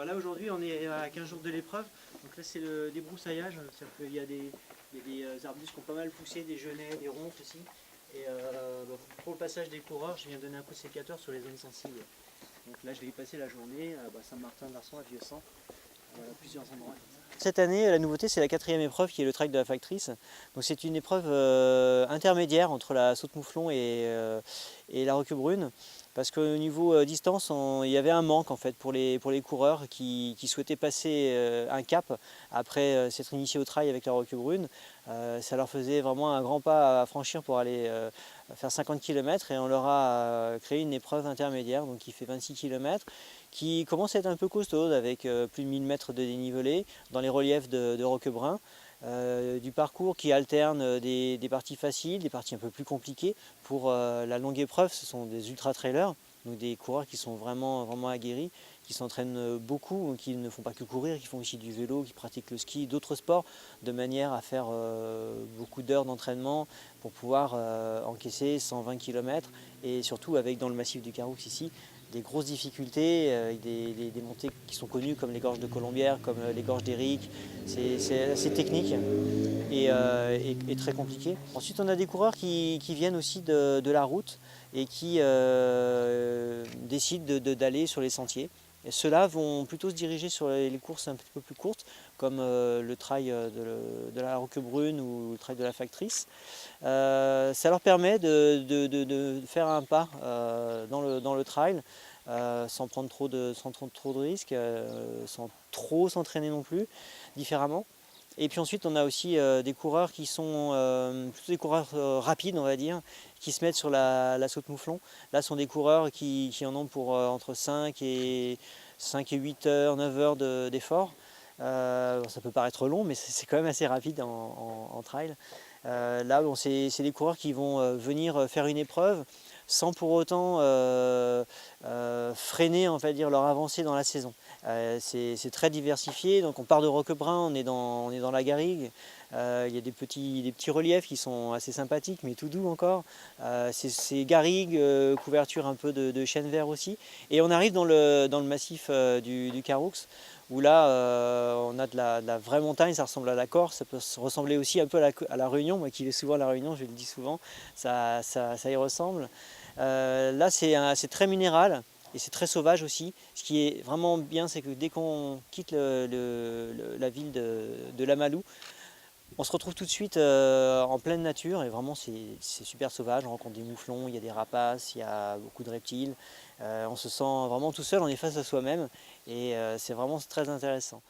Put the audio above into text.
Là aujourd'hui on est à 15 jours de l'épreuve, donc là c'est le débroussaillage, c'est-à-dire qu'il y a des arbustes qui ont pas mal poussé, des genêts, des ronces aussi. Et pour le passage des coureurs, je viens donner un coup de sécateur sur les zones sensibles. Donc là je vais y passer la journée à Saint-Martin-de-Larçon, à Vieux-Sang, plusieurs endroits. Cette année, la nouveauté, c'est la 4e épreuve qui est le trail de la Factrice. Donc c'est une épreuve intermédiaire entre la Saute-Mouflon et la Roquebrune. Parce qu'au niveau distance, il y avait un manque en fait pour les coureurs qui souhaitaient passer un cap après s'être initiés au trail avec la Roquebrune. Ça leur faisait vraiment un grand pas à franchir pour aller faire 50 km et on leur a créé une épreuve intermédiaire donc qui fait 26 km, qui commence à être un peu costaude avec plus de 1000 mètres de dénivelé dans les reliefs de Roquebrun. Du parcours qui alterne des parties faciles, des parties un peu plus compliquées. Pour la longue épreuve, ce sont des ultra-trailers, donc des coureurs qui sont vraiment aguerris, qui s'entraînent beaucoup, qui ne font pas que courir, qui font aussi du vélo, qui pratiquent le ski, d'autres sports, de manière à faire beaucoup d'heures d'entraînement pour pouvoir encaisser 120 km et surtout avec dans le massif du Caroux ici des grosses difficultés, avec des montées qui sont connues comme les gorges de Colombière, comme les gorges d'Éric. C'est assez technique et très compliqué. Ensuite, on a des coureurs qui viennent aussi de la route et qui décident d'aller sur les sentiers. Et ceux-là vont plutôt se diriger sur les courses un petit peu plus courtes, comme le trail de la Roquebrune ou le trail de la Factrice. Ça leur permet de faire un pas dans le trail sans prendre trop de risques, sans trop s'entraîner non plus, différemment. Et puis ensuite, on a aussi des coureurs qui sont plutôt des coureurs rapides, on va dire, qui se mettent sur la Saute-Mouflon. Là, ce sont des coureurs qui en ont pour entre 5 et 8 heures, 9 heures d'effort. Ça peut paraître long, mais c'est quand même assez rapide en trail. Là, c'est des coureurs qui vont venir faire une épreuve sans pour autant freiner, on va dire, leur avancée dans la saison. C'est très diversifié, donc on part de Roquebrun, on est dans la Garrigue. Il y a des petits reliefs qui sont assez sympathiques, mais tout doux encore. C'est Garrigue, couverture un peu de chêne vert aussi. Et on arrive dans le massif du Caroux, où là on a de la vraie montagne, ça ressemble à la Corse, ça peut ressembler aussi un peu à la Réunion, moi qui vais souvent à la Réunion, je le dis souvent, ça y ressemble. Là c'est très minéral et c'est très sauvage aussi. Ce qui est vraiment bien, c'est que dès qu'on quitte la ville de Lamalou, on se retrouve tout de suite en pleine nature et vraiment c'est super sauvage. On rencontre des mouflons, il y a des rapaces, il y a beaucoup de reptiles. On se sent vraiment tout seul, on est face à soi-même et c'est vraiment très intéressant.